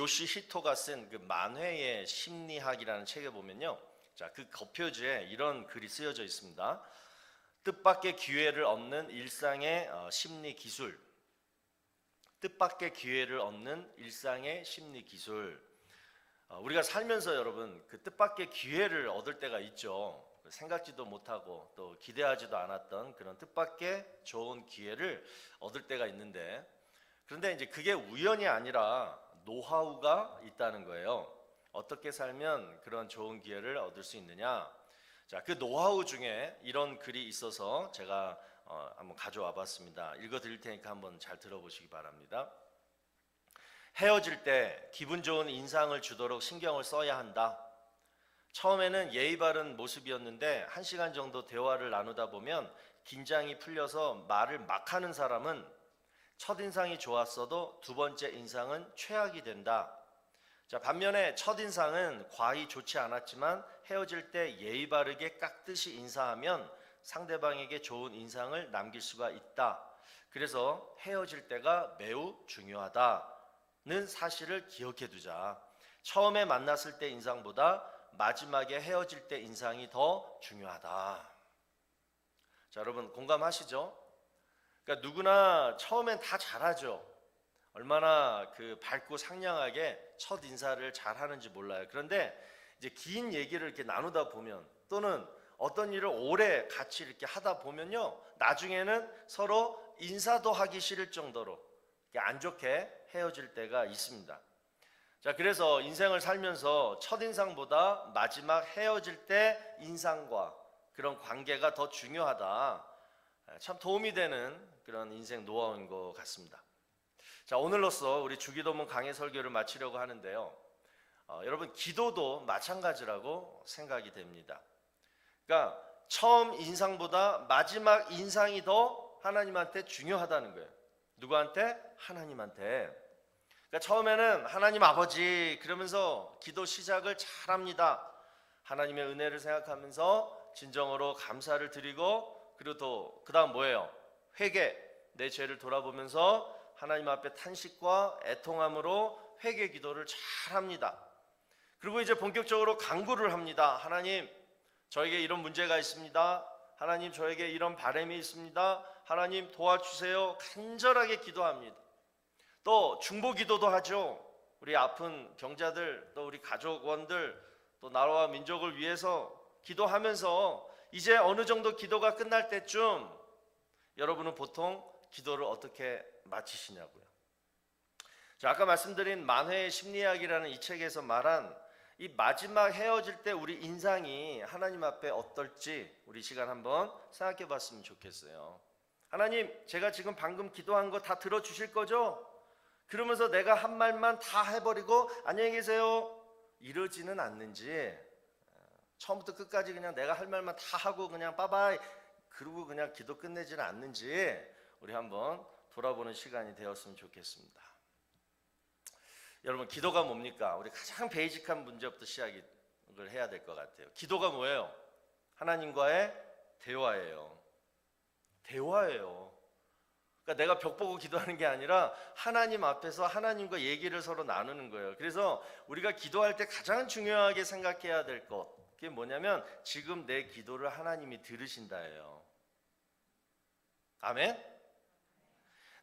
요시 히토가 쓴 그 만회의 심리학이라는 책에 보면요, 자, 그 겉표지에 이런 글이 쓰여져 있습니다. 뜻밖의 기회를 얻는 일상의 심리 기술. 뜻밖의 기회를 얻는 일상의 심리 기술. 우리가 살면서 여러분 그 뜻밖의 기회를 얻을 때가 있죠. 생각지도 못하고 또 기대하지도 않았던 그런 뜻밖의 좋은 기회를 얻을 때가 있는데, 그런데 이제 그게 우연이 아니라 노하우가 있다는 거예요. 어떻게 살면 그런 좋은 기회를 얻을 수 있느냐? 자, 그 노하우 중에 이런 글이 있어서 제가 한번 가져와 봤습니다. 읽어 드릴 테니까 한번 잘 들어보시기 바랍니다. 헤어질 때 기분 좋은 인상을 주도록 신경을 써야 한다. 처음에는 예의 바른 모습이었는데 1시간 정도 대화를 나누다 보면 긴장이 풀려서 말을 막 하는 사람은 첫인상이 좋았어도 두 번째 인상은 최악이 된다. 자, 반면에 첫인상은 과히 좋지 않았지만 헤어질 때 예의 바르게 깍듯이 인사하면 상대방에게 좋은 인상을 남길 수가 있다. 그래서 헤어질 때가 매우 중요하다는 사실을 기억해 두자. 처음에 만났을 때 인상보다 마지막에 헤어질 때 인상이 더 중요하다. 자, 여러분 공감하시죠? 그러니까 누구나 처음엔 다 잘하죠. 얼마나 그 밝고 상냥하게 첫 인사를 잘 하는지 몰라요. 그런데 이제 긴 얘기를 이렇게 나누다 보면, 또는 어떤 일을 오래 같이 이렇게 하다 보면요, 나중에는 서로 인사도 하기 싫을 정도로 안 좋게 헤어질 때가 있습니다. 자, 그래서 인생을 살면서 첫인상보다 마지막 헤어질 때 인상과 그런 관계가 더 중요하다. 참 도움이 되는 그런 인생 노하우인 것 같습니다. 자, 오늘로써 우리 주기도문 강해 설교를 마치려고 하는데요. 여러분 기도도 마찬가지라고 생각이 됩니다. 그러니까 처음 인상보다 마지막 인상이 더 하나님한테 중요하다는 거예요. 누구한테? 하나님한테. 그러니까 처음에는 하나님 아버지 그러면서 기도 시작을 잘합니다. 하나님의 은혜를 생각하면서 진정으로 감사를 드리고, 그리고 또 그 다음 뭐예요? 회개, 내 죄를 돌아보면서 하나님 앞에 탄식과 애통함으로 회개 기도를 잘합니다. 그리고 이제 본격적으로 간구를 합니다. 하나님, 저에게 이런 문제가 있습니다. 하나님, 저에게 이런 바람이 있습니다. 하나님 도와주세요. 간절하게 기도합니다. 또 중보 기도도 하죠. 우리 아픈 병자들, 또 우리 가족원들, 또 나라와 민족을 위해서 기도하면서 이제 어느 정도 기도가 끝날 때쯤 여러분은 보통 기도를 어떻게 마치시냐고요. 자, 아까 말씀드린 만회의 심리학이라는 이 책에서 말한 이 마지막 헤어질 때 우리 인상이 하나님 앞에 어떨지 우리 시간 한번 생각해 봤으면 좋겠어요. 하나님, 제가 지금 방금 기도한 거 다 들어주실 거죠? 그러면서 내가 한 말만 다 해버리고 안녕히 계세요 이러지는 않는지, 처음부터 끝까지 그냥 내가 할 말만 다 하고 그냥 빠바이 그러고 그냥 기도 끝내지는 않는지 우리 한번 돌아보는 시간이 되었으면 좋겠습니다. 여러분, 기도가 뭡니까? 우리 가장 베이직한 문제부터 시작을 해야 될 것 같아요. 기도가 뭐예요? 하나님과의 대화예요. 대화예요. 그러니까 내가 벽 보고 기도하는 게 아니라 하나님 앞에서 하나님과 얘기를 서로 나누는 거예요. 그래서 우리가 기도할 때 가장 중요하게 생각해야 될 것, 그게 뭐냐면 지금 내 기도를 하나님이 들으신다예요. 아멘?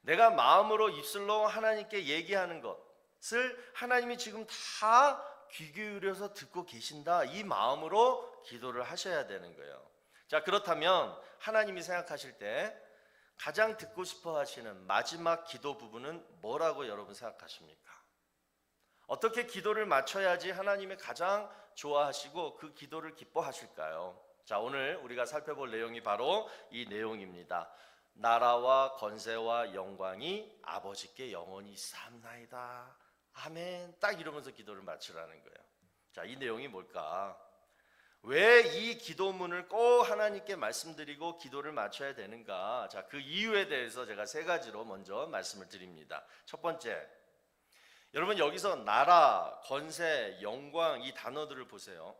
내가 마음으로 입술로 하나님께 얘기하는 것을 하나님이 지금 다 귀 기울여서 듣고 계신다, 이 마음으로 기도를 하셔야 되는 거예요. 자, 그렇다면 하나님이 생각하실 때 가장 듣고 싶어 하시는 마지막 기도 부분은 뭐라고 여러분 생각하십니까? 어떻게 기도를 맞춰야지 하나님이 가장 좋아하시고 그 기도를 기뻐하실까요? 자, 오늘 우리가 살펴볼 내용이 바로 이 내용입니다. 나라와 권세와 영광이 아버지께 영원히 있사옵나이다. 아멘. 딱 이러면서 기도를 마치라는 거예요. 자, 이 내용이 뭘까? 왜 이 기도문을 꼭 하나님께 말씀드리고 기도를 마쳐야 되는가? 자, 그 이유에 대해서 제가 3가지로 먼저 말씀을 드립니다. 첫 번째, 여러분 여기서 나라, 권세, 영광 이 단어들을 보세요.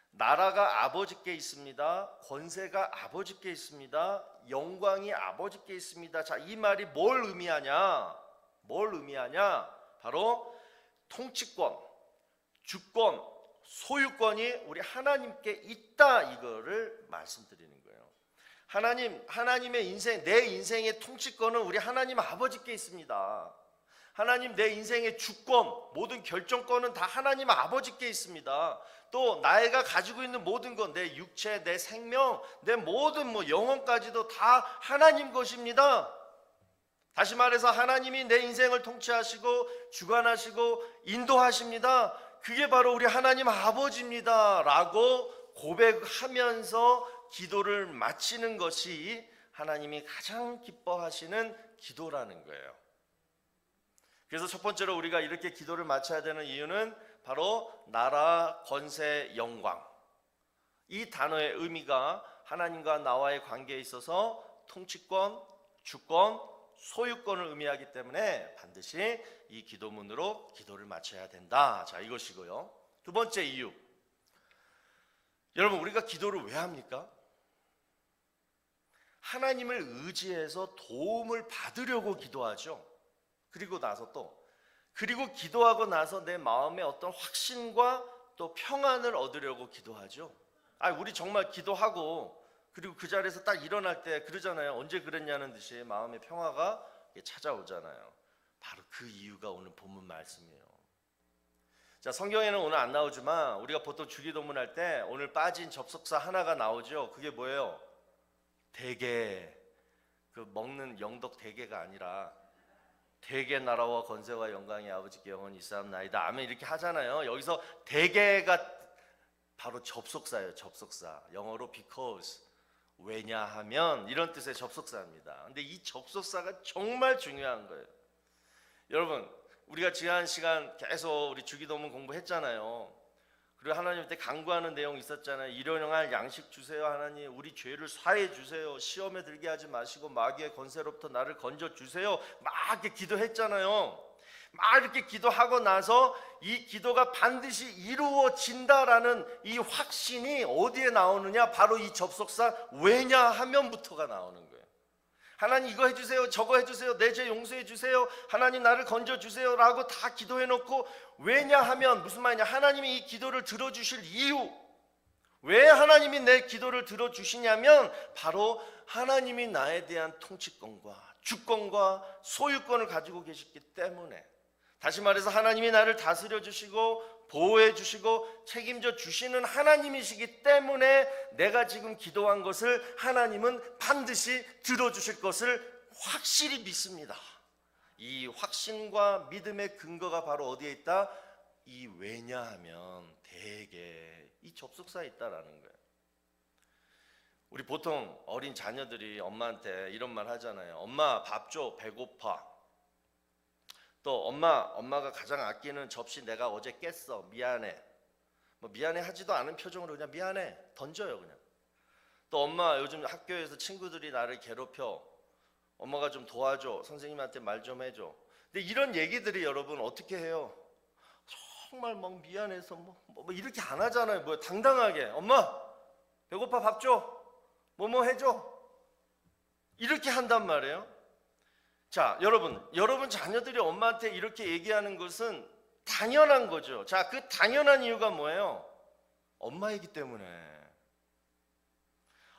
나라가 아버지께 있습니다. 권세가 아버지께 있습니다. 영광이 아버지께 있습니다. 자, 이 말이 뭘 의미하냐? 바로 통치권, 주권, 소유권이 우리 하나님께 있다, 이거를 말씀드리는 거예요. 하나님의 인생, 내 인생의 통치권은 우리 하나님 아버지께 있습니다. 하나님, 내 인생의 주권, 모든 결정권은 다 하나님 아버지께 있습니다. 또 내가 가지고 있는 모든 것, 내 육체, 내 생명, 내 모든 영혼까지도 다 하나님 것입니다. 다시 말해서 하나님이 내 인생을 통치하시고 주관하시고 인도하십니다. 그게 바로 우리 하나님 아버지입니다 라고 고백하면서 기도를 마치는 것이 하나님이 가장 기뻐하시는 기도라는 거예요. 그래서 첫 번째로 우리가 이렇게 기도를 마쳐야 되는 이유는 바로 나라, 권세, 영광, 이 단어의 의미가 하나님과 나와의 관계에 있어서 통치권, 주권, 소유권을 의미하기 때문에 반드시 이 기도문으로 기도를 마쳐야 된다. 자, 이것이고요. 두 번째 이유, 여러분, 우리가 기도를 왜 합니까? 하나님을 의지해서 도움을 받으려고 기도하죠. 그리고 기도하고 나서 내 마음에 어떤 확신과 또 평안을 얻으려고 기도하죠. 우리 정말 기도하고 그리고 그 자리에서 딱 일어날 때 그러잖아요. 언제 그랬냐는 듯이 마음의 평화가 찾아오잖아요. 바로 그 이유가 오늘 본문 말씀이에요. 자, 성경에는 오늘 안 나오지만 우리가 보통 주기도문 할 때 오늘 빠진 접속사 하나가 나오죠. 그게 뭐예요? 대개, 그 먹는 영덕 대개가 아니라 대개 나라와 권세와 영광이 아버지께 영원히 있사옵나이다. 아멘, 이렇게 하잖아요. 여기서 대개가 바로 접속사예요. 접속사, 영어로 because, 왜냐하면, 이런 뜻의 접속사입니다. 근데 이 접속사가 정말 중요한 거예요. 여러분, 우리가 지난 시간 계속 우리 주기도문 공부했잖아요. 그리고 하나님한테 간구하는 내용 있었잖아요. 일용할 양식 주세요. 하나님, 우리 죄를 사해 주세요. 시험에 들게 하지 마시고 마귀의 권세로부터 나를 건져 주세요. 막 이렇게 기도했잖아요. 막 이렇게 기도하고 나서 이 기도가 반드시 이루어진다라는 이 확신이 어디에 나오느냐? 바로 이 접속사 왜냐하면부터가 나오는 거예요. 하나님, 이거 해주세요, 저거 해주세요, 내 죄 용서해 주세요, 하나님 나를 건져 주세요 라고 다 기도해놓고, 왜냐하면 무슨 말이냐? 하나님이 이 기도를 들어주실 이유, 왜 하나님이 내 기도를 들어주시냐면 바로 하나님이 나에 대한 통치권과 주권과 소유권을 가지고 계시기 때문에, 다시 말해서 하나님이 나를 다스려 주시고 보호해 주시고 책임져 주시는 하나님이시기 때문에 내가 지금 기도한 것을 하나님은 반드시 들어주실 것을 확실히 믿습니다. 이 확신과 믿음의 근거가 바로 어디에 있다? 이 왜냐하면 대개 이 접속사에 있다라는 거예요. 우리 보통 어린 자녀들이 엄마한테 이런 말 하잖아요. 엄마 밥 줘, 배고파. 또 엄마가 가장 아끼는 접시 내가 어제 깼어, 미안해. 미안해 하지도 않은 표정으로 그냥 미안해 던져요, 그냥. 또 엄마 요즘 학교에서 친구들이 나를 괴롭혀, 엄마가 좀 도와줘, 선생님한테 말 좀 해줘. 근데 이런 얘기들이 여러분 어떻게 해요? 정말 막 미안해서 뭐 이렇게 안 하잖아요. 당당하게 엄마 배고파 밥 줘, 뭐 해줘, 이렇게 한단 말이에요. 자, 여러분 자녀들이 엄마한테 이렇게 얘기하는 것은 당연한 거죠. 자, 그 당연한 이유가 뭐예요? 엄마이기 때문에.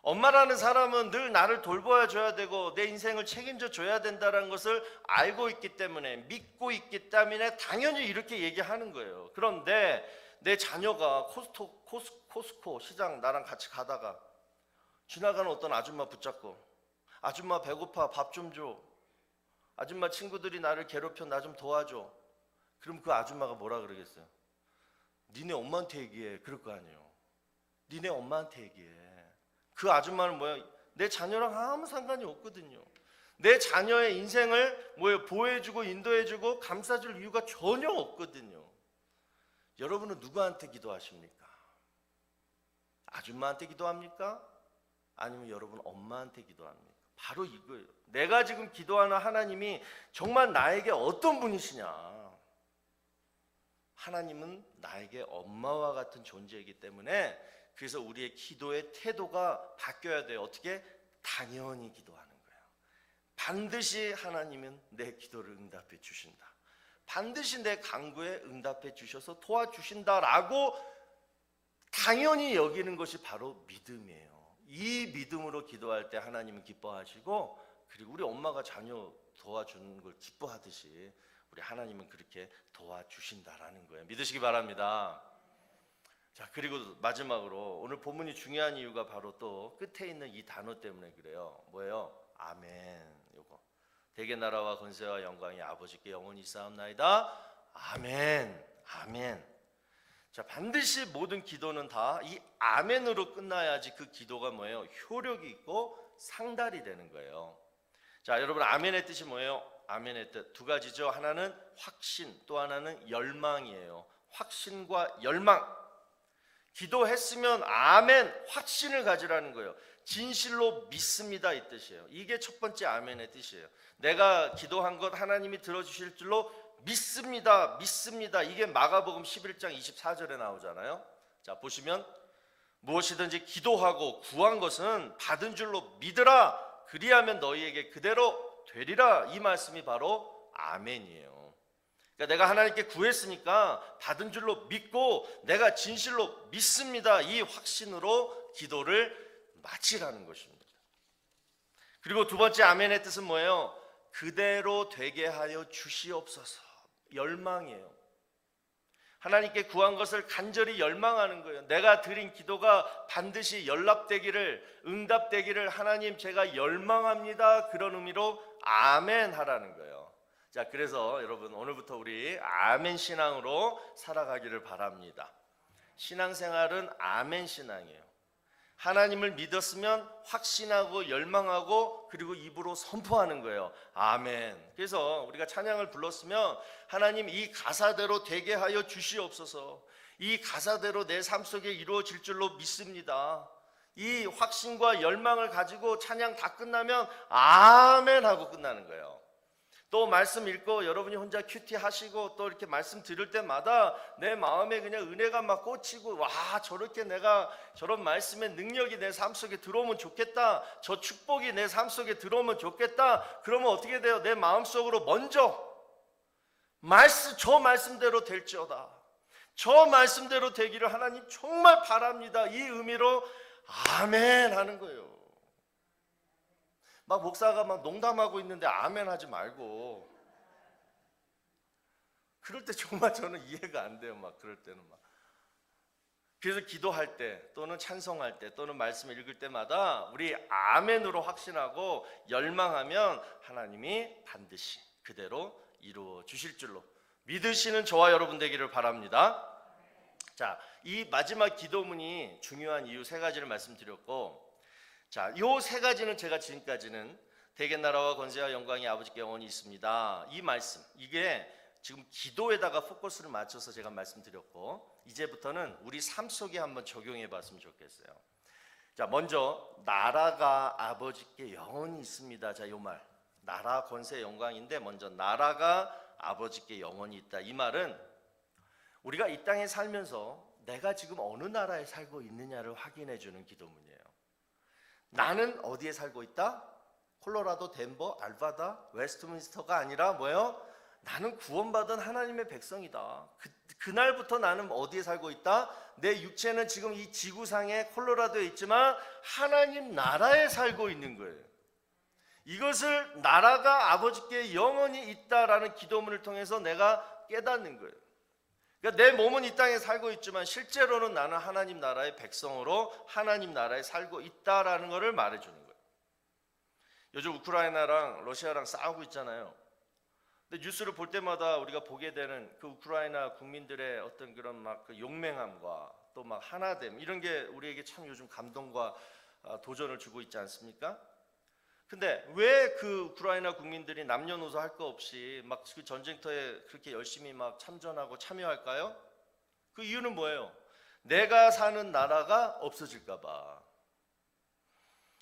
엄마라는 사람은 늘 나를 돌봐줘야 되고 내 인생을 책임져 줘야 된다는 것을 알고 있기 때문에, 믿고 있기 때문에 당연히 이렇게 얘기하는 거예요. 그런데 내 자녀가 코스코 시장 나랑 같이 가다가 지나가는 어떤 아줌마 붙잡고, 아줌마 배고파 밥 좀 줘, 아줌마 친구들이 나를 괴롭혀 나 좀 도와줘. 그럼 그 아줌마가 뭐라 그러겠어요? 니네 엄마한테 얘기해. 그럴 거 아니에요. 니네 엄마한테 얘기해. 그 아줌마는 뭐야? 내 자녀랑 아무 상관이 없거든요. 내 자녀의 인생을 보호해주고 인도해주고 감싸줄 이유가 전혀 없거든요. 여러분은 누구한테 기도하십니까? 아줌마한테 기도합니까? 아니면 여러분 엄마한테 기도합니까? 바로 이거예요. 내가 지금 기도하는 하나님이 정말 나에게 어떤 분이시냐? 하나님은 나에게 엄마와 같은 존재이기 때문에, 그래서 우리의 기도의 태도가 바뀌어야 돼요. 어떻게? 당연히 기도하는 거예요. 반드시 하나님은 내 기도를 응답해 주신다. 반드시 내 간구에 응답해 주셔서 도와주신다라고 당연히 여기는 것이 바로 믿음이에요. 이 믿음으로 기도할 때 하나님은 기뻐하시고, 그리고 우리 엄마가 자녀 도와주는 걸 기뻐하듯이 우리 하나님은 그렇게 도와주신다라는 거예요. 믿으시기 바랍니다. 자, 그리고 마지막으로 오늘 본문이 중요한 이유가 바로 또 끝에 있는 이 단어 때문에 그래요. 뭐예요? 아멘. 요거. 대개 나라와 권세와 영광이 아버지께 영원히 있사옵나이다. 아멘. 아멘. 자, 반드시 모든 기도는 다 이 아멘으로 끝나야지 그 기도가 뭐예요? 효력이 있고 상달이 되는 거예요. 자, 여러분, 아멘의 뜻이 뭐예요? 아멘의 뜻 두 가지죠. 하나는 확신, 또 하나는 열망이에요. 확신과 열망. 기도했으면 아멘, 확신을 가지라는 거예요. 진실로 믿습니다, 이 뜻이에요. 이게 첫 번째 아멘의 뜻이에요. 내가 기도한 것 하나님이 들어주실 줄로 믿습니다, 믿습니다. 이게 마가복음 11장 24절에 나오잖아요. 자, 보시면 무엇이든지 기도하고 구한 것은 받은 줄로 믿으라. 그리하면 너희에게 그대로 되리라. 이 말씀이 바로 아멘이에요. 그러니까 내가 하나님께 구했으니까 받은 줄로 믿고 내가 진실로 믿습니다. 이 확신으로 기도를 마치라는 것입니다. 그리고 두 번째 아멘의 뜻은 뭐예요? 그대로 되게 하여 주시옵소서. 열망이에요. 하나님께 구한 것을 간절히 열망하는 거예요. 내가 드린 기도가 반드시 연락되기를, 응답되기를 하나님 제가 열망합니다. 그런 의미로 아멘 하라는 거예요. 자, 그래서 여러분 오늘부터 우리 아멘 신앙으로 살아가기를 바랍니다. 신앙생활은 아멘 신앙이에요. 하나님을 믿었으면 확신하고 열망하고 그리고 입으로 선포하는 거예요. 아멘. 그래서 우리가 찬양을 불렀으면 하나님 이 가사대로 되게 하여 주시옵소서. 이 가사대로 내 삶 속에 이루어질 줄로 믿습니다. 이 확신과 열망을 가지고 찬양 다 끝나면 아멘 하고 끝나는 거예요. 또 말씀 읽고 여러분이 혼자 큐티 하시고 또 이렇게 말씀 들을 때마다 내 마음에 그냥 은혜가 막 꽂히고, 와, 저렇게 내가 저런 말씀의 능력이 내 삶 속에 들어오면 좋겠다, 저 축복이 내 삶 속에 들어오면 좋겠다. 그러면 어떻게 돼요? 내 마음속으로 먼저 저 말씀대로 될지어다, 저 말씀대로 되기를 하나님 정말 바랍니다. 이 의미로 아멘 하는 거예요. 막 목사가 막 농담하고 있는데 아멘 하지 말고. 그럴 때 정말 저는 이해가 안 돼요. 막 그럴 때는 막. 그래서 기도할 때 또는 찬송할 때 또는 말씀을 읽을 때마다 우리 아멘으로 확신하고 열망하면 하나님이 반드시 그대로 이루어 주실 줄로 믿으시는 저와 여러분 되기를 바랍니다. 자, 이 마지막 기도문이 중요한 이유 세 가지를 말씀드렸고, 자, 요 세 가지는 제가 지금까지는 대개 나라와 권세와 영광이 아버지께 영원히 있습니다. 이 말씀, 이게 지금 기도에다가 포커스를 맞춰서 제가 말씀드렸고, 이제부터는 우리 삶 속에 한번 적용해 봤으면 좋겠어요. 자, 먼저 나라가 아버지께 영원히 있습니다. 자, 요 말, 나라, 권세, 영광인데 먼저 나라가 아버지께 영원히 있다. 이 말은 우리가 이 땅에 살면서 내가 지금 어느 나라에 살고 있느냐를 확인해 주는 기도문이에요. 나는 어디에 살고 있다? 콜로라도, 덴버, 알바다, 웨스트민스터가 아니라 뭐예요? 나는 구원받은 하나님의 백성이다. 그날부터 나는 어디에 살고 있다? 내 육체는 지금 이 지구상의 콜로라도에 있지만 하나님 나라에 살고 있는 거예요. 이것을 나라가 아버지께 영원히 있다라는 기도문을 통해서 내가 깨닫는 거예요. 그러니까 내 몸은 이 땅에 살고 있지만 실제로는 나는 하나님 나라의 백성으로 하나님 나라에 살고 있다라는 것을 말해주는 거예요. 요즘 우크라이나랑 러시아랑 싸우고 있잖아요. 근데 뉴스를 볼 때마다 우리가 보게 되는 그 우크라이나 국민들의 어떤 그런 막 그 용맹함과 또 막 하나됨, 이런 게 우리에게 참 요즘 감동과 도전을 주고 있지 않습니까? 근데 왜 그 우크라이나 국민들이 남녀노소 할 거 없이 막 그 전쟁터에 그렇게 열심히 막 참전하고 참여할까요? 그 이유는 뭐예요? 내가 사는 나라가 없어질까 봐.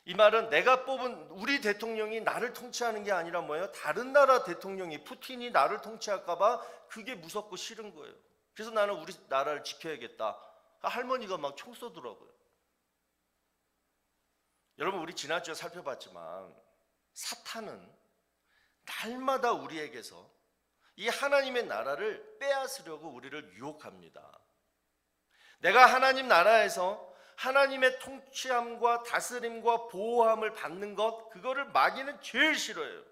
이 말은 내가 뽑은 우리 대통령이 나를 통치하는 게 아니라 뭐예요? 다른 나라 대통령이, 푸틴이 나를 통치할까 봐 그게 무섭고 싫은 거예요. 그래서 나는 우리 나라를 지켜야겠다. 할머니가 막 총 쏘더라고요. 여러분, 우리 지난주에 살펴봤지만 사탄은 날마다 우리에게서 이 하나님의 나라를 빼앗으려고 우리를 유혹합니다. 내가 하나님 나라에서 하나님의 통치함과 다스림과 보호함을 받는 것, 그거를 마귀는 제일 싫어해요.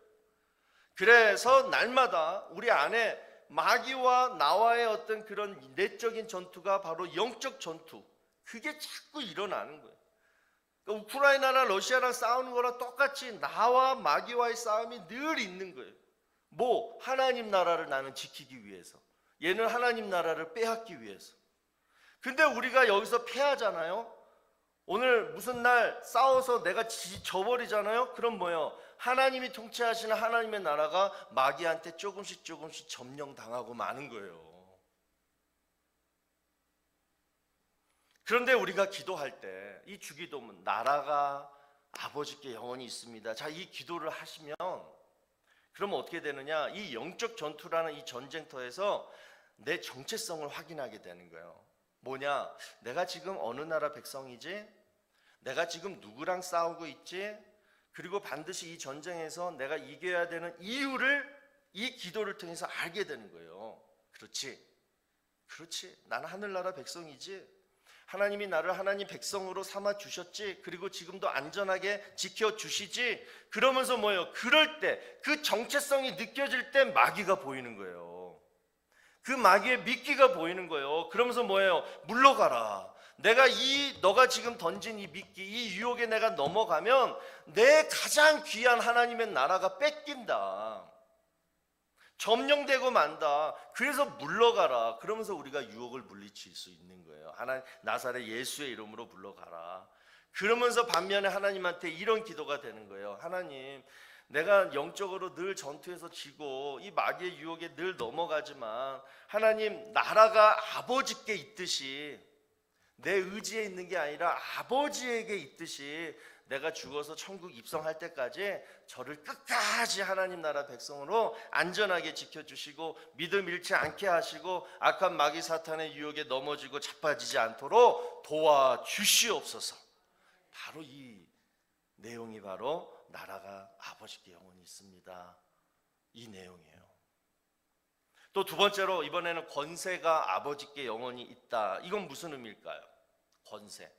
그래서 날마다 우리 안에 마귀와 나와의 어떤 그런 내적인 전투가 바로 영적 전투, 그게 자꾸 일어나는 거예요. 그러니까 우크라이나나 러시아랑 싸우는 거랑 똑같이 나와 마귀와의 싸움이 늘 있는 거예요. 뭐 하나님 나라를 나는 지키기 위해서, 얘는 하나님 나라를 빼앗기 위해서. 근데 우리가 여기서 패하잖아요. 오늘 무슨 날 싸워서 내가 져버리잖아요. 그럼 뭐예요? 하나님이 통치하시는 하나님의 나라가 마귀한테 조금씩 점령당하고 마는 거예요. 그런데 우리가 기도할 때 이 주기도문, 나라가 아버지께 영원히 있습니다. 자, 이 기도를 하시면 그러면 어떻게 되느냐? 이 영적 전투라는 이 전쟁터에서 내 정체성을 확인하게 되는 거예요. 뭐냐? 내가 지금 어느 나라 백성이지? 내가 지금 누구랑 싸우고 있지? 그리고 반드시 이 전쟁에서 내가 이겨야 되는 이유를 이 기도를 통해서 알게 되는 거예요. 그렇지. 나는 하늘나라 백성이지. 하나님이 나를 하나님 백성으로 삼아 주셨지. 그리고 지금도 안전하게 지켜주시지. 그러면서 뭐예요? 그럴 때 그 정체성이 느껴질 때 마귀가 보이는 거예요. 그 마귀의 미끼가 보이는 거예요. 그러면서 뭐예요? 물러가라. 너가 지금 던진 이 미끼, 이 유혹에 내가 넘어가면 내 가장 귀한 하나님의 나라가 뺏긴다. 점령되고 만다. 그래서 물러가라. 그러면서 우리가 유혹을 물리칠 수 있는 거예요. 나사렛 예수의 이름으로 물러가라. 그러면서 반면에 하나님한테 이런 기도가 되는 거예요. 하나님, 내가 영적으로 늘 전투에서 지고 이 마귀의 유혹에 늘 넘어가지만 하나님, 나라가 아버지께 있듯이 내 의지에 있는 게 아니라 아버지에게 있듯이 내가 죽어서 천국 입성할 때까지 저를 끝까지 하나님 나라 백성으로 안전하게 지켜주시고 믿음 잃지 않게 하시고 악한 마귀 사탄의 유혹에 넘어지고 자빠지지 않도록 도와주시옵소서. 바로 이 내용이 바로 나라가 아버지께 영원히 있습니다, 이 내용이에요. 또 두 번째로 이번에는 권세가 아버지께 영원히 있다. 이건 무슨 의미일까요? 권세.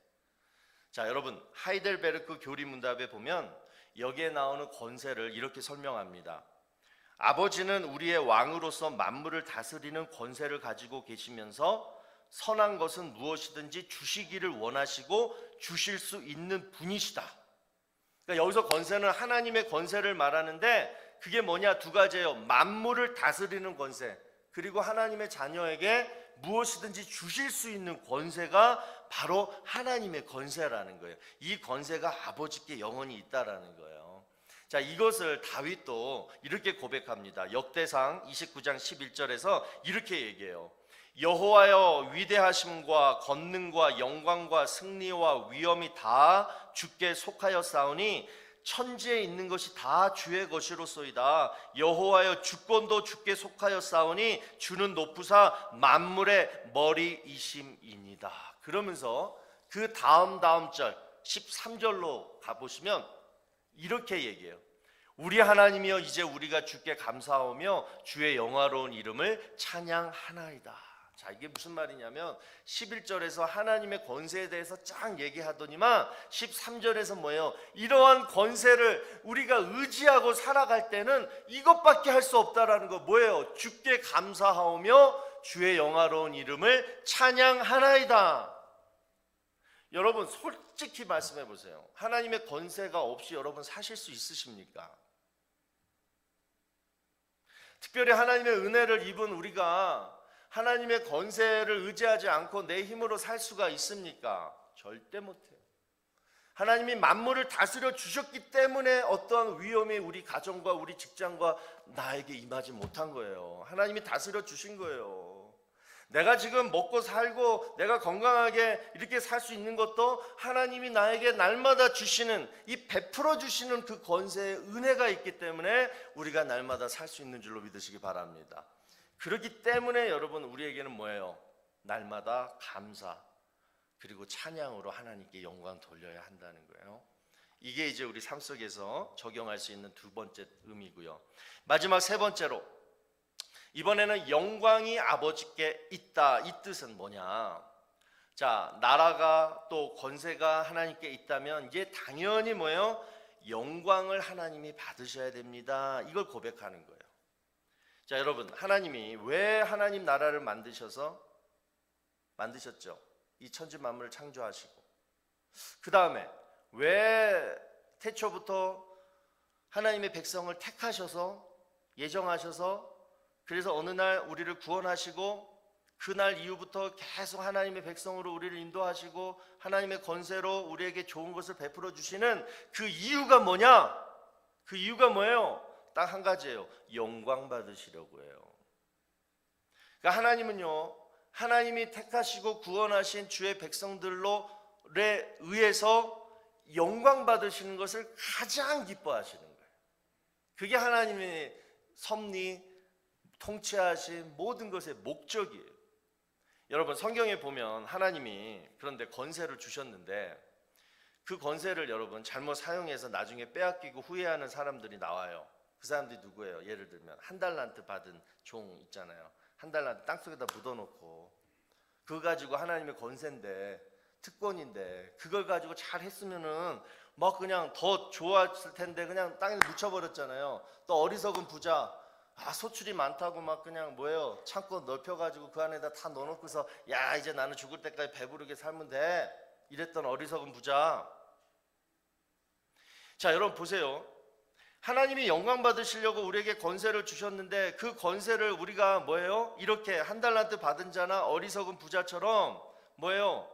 자, 여러분, 하이델베르크 교리문답에 보면 여기에 나오는 권세를 이렇게 설명합니다. 아버지는 우리의 왕으로서 만물을 다스리는 권세를 가지고 계시면서 선한 것은 무엇이든지 주시기를 원하시고 주실 수 있는 분이시다. 그러니까 여기서 권세는 하나님의 권세를 말하는데 그게 뭐냐? 두 가지예요. 만물을 다스리는 권세, 그리고 하나님의 자녀에게 무엇이든지 주실 수 있는 권세가 바로 하나님의 권세라는 거예요. 이 권세가 아버지께 영원히 있다라는 거예요. 자, 이것을 다윗도 이렇게 고백합니다. 역대상 29장 11절에서 이렇게 얘기해요. 여호와여, 위대하심과 권능과 영광과 승리와 위엄이 다 주께 속하였사오니 천지에 있는 것이 다 주의 것이로소이다. 여호와여, 주권도 주께 속하였사오니 주는 높으사 만물의 머리이심이니이다. 그러면서 그 다음 절 13절로 가보시면 이렇게 얘기해요. 우리 하나님이여, 이제 우리가 주께 감사하며 주의 영화로운 이름을 찬양하나이다. 자, 이게 무슨 말이냐면 11절에서 하나님의 권세에 대해서 쫙 얘기하더니만 13절에서 뭐예요? 이러한 권세를 우리가 의지하고 살아갈 때는 이것밖에 할 수 없다라는 거. 뭐예요? 주께 감사하오며 주의 영화로운 이름을 찬양하나이다. 여러분, 솔직히 말씀해 보세요. 하나님의 권세가 없이 여러분 사실 수 있으십니까? 특별히 하나님의 은혜를 입은 우리가 하나님의 권세를 의지하지 않고 내 힘으로 살 수가 있습니까? 절대 못해요. 하나님이 만물을 다스려 주셨기 때문에 어떠한 위험이 우리 가정과 우리 직장과 나에게 임하지 못한 거예요. 하나님이 다스려 주신 거예요. 내가 지금 먹고 살고 내가 건강하게 이렇게 살 수 있는 것도 하나님이 나에게 날마다 주시는, 이 베풀어 주시는 그 권세의 은혜가 있기 때문에 우리가 날마다 살 수 있는 줄로 믿으시기 바랍니다. 그렇기 때문에 여러분, 우리에게는 뭐예요? 날마다 감사 그리고 찬양으로 하나님께 영광 돌려야 한다는 거예요. 이게 이제 우리 삶 속에서 적용할 수 있는 두 번째 의미고요. 마지막 세 번째로, 이번에는 영광이 아버지께 있다. 이 뜻은 뭐냐? 자, 나라가 또 권세가 하나님께 있다면 이제 당연히 뭐예요? 영광을 하나님이 받으셔야 됩니다. 이걸 고백하는 거예요. 자, 여러분, 하나님이 왜 하나님 나라를 만드셨죠? 이 천지 만물을 창조하시고, 그 다음에 왜 태초부터 하나님의 백성을 택하셔서 예정하셔서 그래서 어느 날 우리를 구원하시고 그날 이후부터 계속 하나님의 백성으로 우리를 인도하시고 하나님의 권세로 우리에게 좋은 것을 베풀어 주시는 그 이유가 뭐냐? 그 이유가 뭐예요? 딱 한 가지예요. 영광 받으시려고 해요. 그러니까 하나님은요, 하나님이 택하시고 구원하신 주의 백성들로에 의해서 영광 받으시는 것을 가장 기뻐하시는 거예요. 그게 하나님의 섭리, 통치하신 모든 것의 목적이에요. 여러분, 성경에 보면 하나님이 그런데 권세를 주셨는데 그 권세를 여러분 잘못 사용해서 나중에 빼앗기고 후회하는 사람들이 나와요. 그 사람들이 누구예요? 예를 들면 한 달란트 받은 종 있잖아요. 한 달란트 땅속에다 묻어놓고 그거 가지고 하나님의 권세인데, 특권인데 그걸 가지고 잘 했으면은 막 그냥 더 좋았을 텐데 그냥 땅에 묻혀버렸잖아요. 또 어리석은 부자, 소출이 많다고 막 그냥 뭐예요? 창고 넓혀가지고 그 안에다 다 넣어놓고서 야, 이제 나는 죽을 때까지 배부르게 살면 돼, 이랬던 어리석은 부자. 자, 여러분 보세요. 하나님이 영광 받으시려고 우리에게 권세를 주셨는데 그 권세를 우리가 뭐예요? 이렇게 한 달란트 받은 자나 어리석은 부자처럼 뭐예요?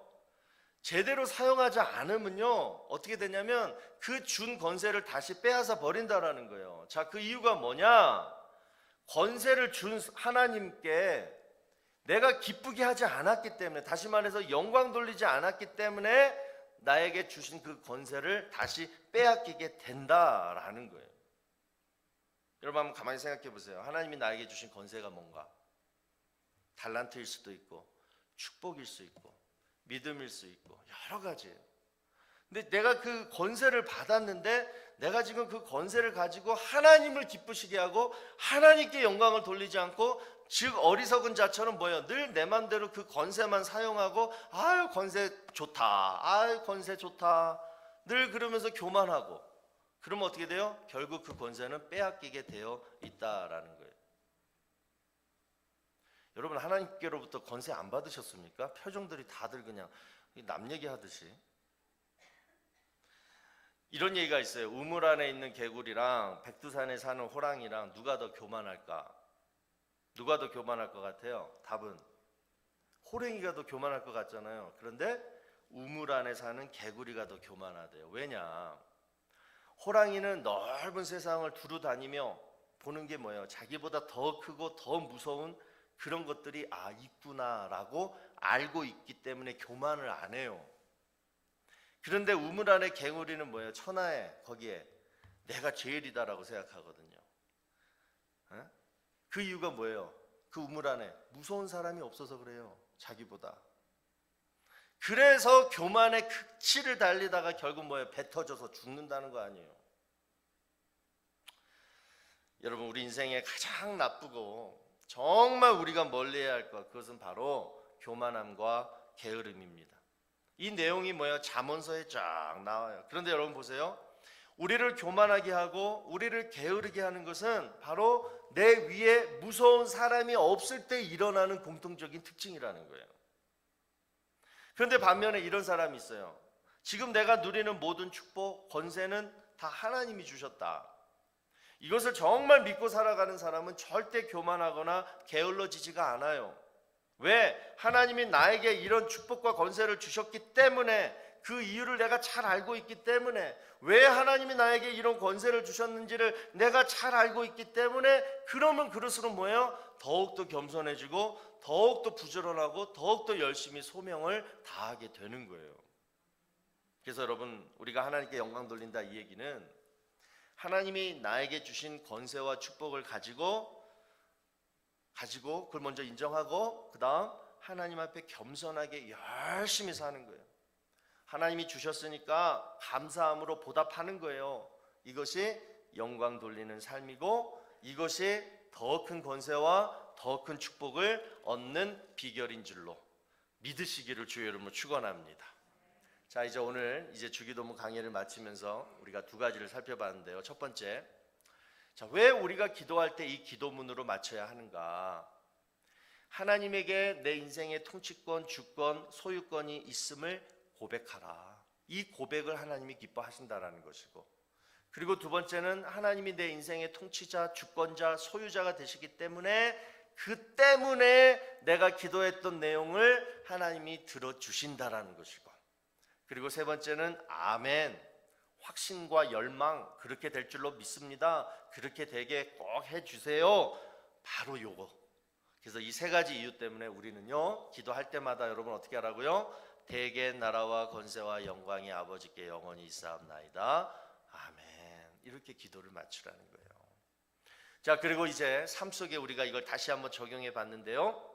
제대로 사용하지 않으면요, 어떻게 되냐면 그 준 권세를 다시 빼앗아 버린다라는 거예요. 자, 그 이유가 뭐냐? 권세를 준 하나님께 내가 기쁘게 하지 않았기 때문에, 다시 말해서 영광 돌리지 않았기 때문에 나에게 주신 그 권세를 다시 빼앗기게 된다라는 거예요. 여러분 한번 가만히 생각해 보세요. 하나님이 나에게 주신 권세가 뭔가? 달란트일 수도 있고 축복일 수 있고 믿음일 수 있고 여러 가지예요. 근데 내가 그 권세를 받았는데 내가 지금 그 권세를 가지고 하나님을 기쁘시게 하고 하나님께 영광을 돌리지 않고, 즉 어리석은 자처럼 뭐예요? 늘 내 맘대로 그 권세만 사용하고 아유 권세 좋다, 아유 권세 좋다, 늘 그러면서 교만하고, 그러면 어떻게 돼요? 결국 그 권세는 빼앗기게 되어 있다라는 거예요. 여러분, 하나님께로부터 권세 안 받으셨습니까? 표정들이 다들 그냥 남 얘기하듯이. 이런 얘기가 있어요. 우물 안에 있는 개구리랑 백두산에 사는 호랑이랑 누가 더 교만할까? 누가 더 교만할 것 같아요? 답은 호랑이가 더 교만할 것 같잖아요. 그런데 우물 안에 사는 개구리가 더 교만하대요. 왜냐? 호랑이는 넓은 세상을 두루 다니며 보는 게 뭐예요? 자기보다 더 크고 더 무서운 그런 것들이 있구나라고 알고 있기 때문에 교만을 안 해요. 그런데 우물 안에 개구리는 뭐예요? 천하에 거기에 내가 제일이다라고 생각하거든요. 그 이유가 뭐예요? 그 우물 안에 무서운 사람이 없어서 그래요. 자기보다. 그래서 교만의 극치를 달리다가 결국 뭐예요? 배 터져서 죽는다는 거 아니에요. 여러분, 우리 인생에 가장 나쁘고 정말 우리가 멀리해야 할 것, 그것은 바로 교만함과 게으름입니다. 이 내용이 뭐예요? 잠언서에 쫙 나와요. 그런데 여러분 보세요. 우리를 교만하게 하고 우리를 게으르게 하는 것은 바로 내 위에 무서운 사람이 없을 때 일어나는 공통적인 특징이라는 거예요. 그런데 반면에 이런 사람이 있어요. 지금 내가 누리는 모든 축복, 권세는 다 하나님이 주셨다. 이것을 정말 믿고 살아가는 사람은 절대 교만하거나 게을러지지가 않아요. 왜? 하나님이 나에게 이런 축복과 권세를 주셨기 때문에, 그 이유를 내가 잘 알고 있기 때문에, 왜 하나님이 나에게 이런 권세를 주셨는지를 내가 잘 알고 있기 때문에, 그러면 그럴수록 뭐예요? 더욱더 겸손해지고 더욱더 부지런하고 더욱더 열심히 소명을 다하게 되는 거예요. 그래서 여러분, 우리가 하나님께 영광 돌린다 이 얘기는 하나님이 나에게 주신 권세와 축복을 가지고 그걸 먼저 인정하고 그 다음 하나님 앞에 겸손하게 열심히 사는 거예요. 하나님이 주셨으니까 감사함으로 보답하는 거예요. 이것이 영광 돌리는 삶이고, 이것이 더 큰 권세와 더 큰 축복을 얻는 비결인 줄로 믿으시기를 주의 이름으로 축원합니다. 자, 이제 오늘 주기도문 강의를 마치면서 우리가 두 가지를 살펴봤는데요. 첫 번째, 자, 왜 우리가 기도할 때 이 기도문으로 맞춰야 하는가? 하나님에게 내 인생의 통치권, 주권, 소유권이 있음을 고백하라. 이 고백을 하나님이 기뻐하신다라는 것이고, 그리고 두 번째는 하나님이 내 인생의 통치자, 주권자, 소유자가 되시기 때문에 그 때문에 내가 기도했던 내용을 하나님이 들어주신다라는 것이고, 그리고 세 번째는 아멘, 확신과 열망, 그렇게 될 줄로 믿습니다. 그렇게 되게 꼭 해주세요. 바로 요거. 그래서 이 세 가지 이유 때문에 우리는요, 기도할 때마다 여러분 어떻게 하라고요? 대개 나라와 권세와 영광이 아버지께 영원히 있사옵나이다. 아멘. 이렇게 기도를 맞추라는 거예요. 자, 그리고 이제 삶 속에 우리가 이걸 다시 한번 적용해 봤는데요.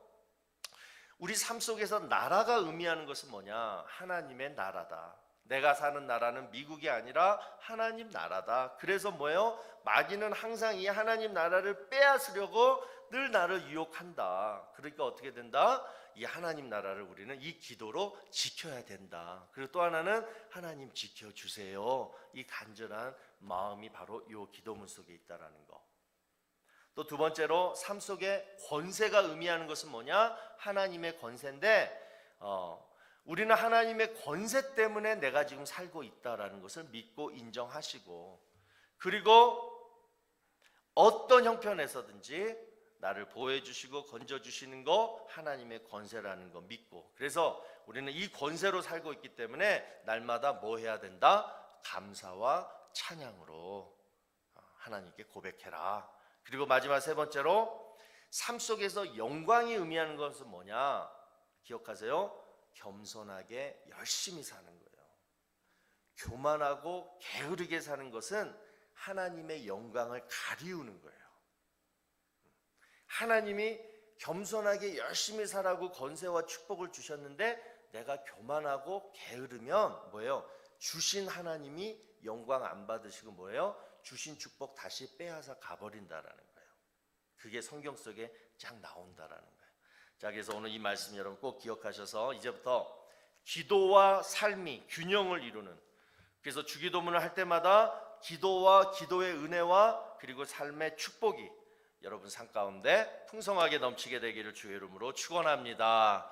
우리 삶 속에서 나라가 의미하는 것은 뭐냐? 하나님의 나라다. 내가 사는 나라는 미국이 아니라 하나님 나라다. 그래서 뭐예요? 마귀는 항상 이 하나님 나라를 빼앗으려고 늘 나를 유혹한다. 그러니까 어떻게 된다? 이 하나님 나라를 우리는 이 기도로 지켜야 된다. 그리고 또 하나는 하나님 지켜주세요. 이 간절한 마음이 바로 이 기도문 속에 있다라는 거. 또 두 번째로 삶 속에 권세가 의미하는 것은 뭐냐? 하나님의 권세인데 우리는 하나님의 권세 때문에 내가 지금 살고 있다라는 것을 믿고 인정하시고, 그리고 어떤 형편에서든지 나를 보호해 주시고 건져 주시는 거 하나님의 권세라는 거 믿고, 그래서 우리는 이 권세로 살고 있기 때문에 날마다 뭐 해야 된다? 감사와 찬양으로 하나님께 고백해라. 그리고 마지막 세 번째로 삶 속에서 영광이 의미하는 것은 뭐냐? 기억하세요. 겸손하게 열심히 사는 거예요. 교만하고 게으르게 사는 것은 하나님의 영광을 가리우는 거예요. 하나님이 겸손하게 열심히 살라고 권세와 축복을 주셨는데 내가 교만하고 게으르면 뭐예요? 주신 하나님이 영광 안 받으시고 뭐예요? 주신 축복 다시 빼앗아 가버린다라는 거예요. 그게 성경 속에 쫙 나온다라는 거예요. 자, 그래서 오늘 이 말씀 여러분 꼭 기억하셔서 이제부터 기도와 삶이 균형을 이루는, 그래서 주기도문을 할 때마다 기도와 기도의 은혜와 그리고 삶의 축복이 여러분 삶 가운데 풍성하게 넘치게 되기를 주의 이름으로 축원합니다.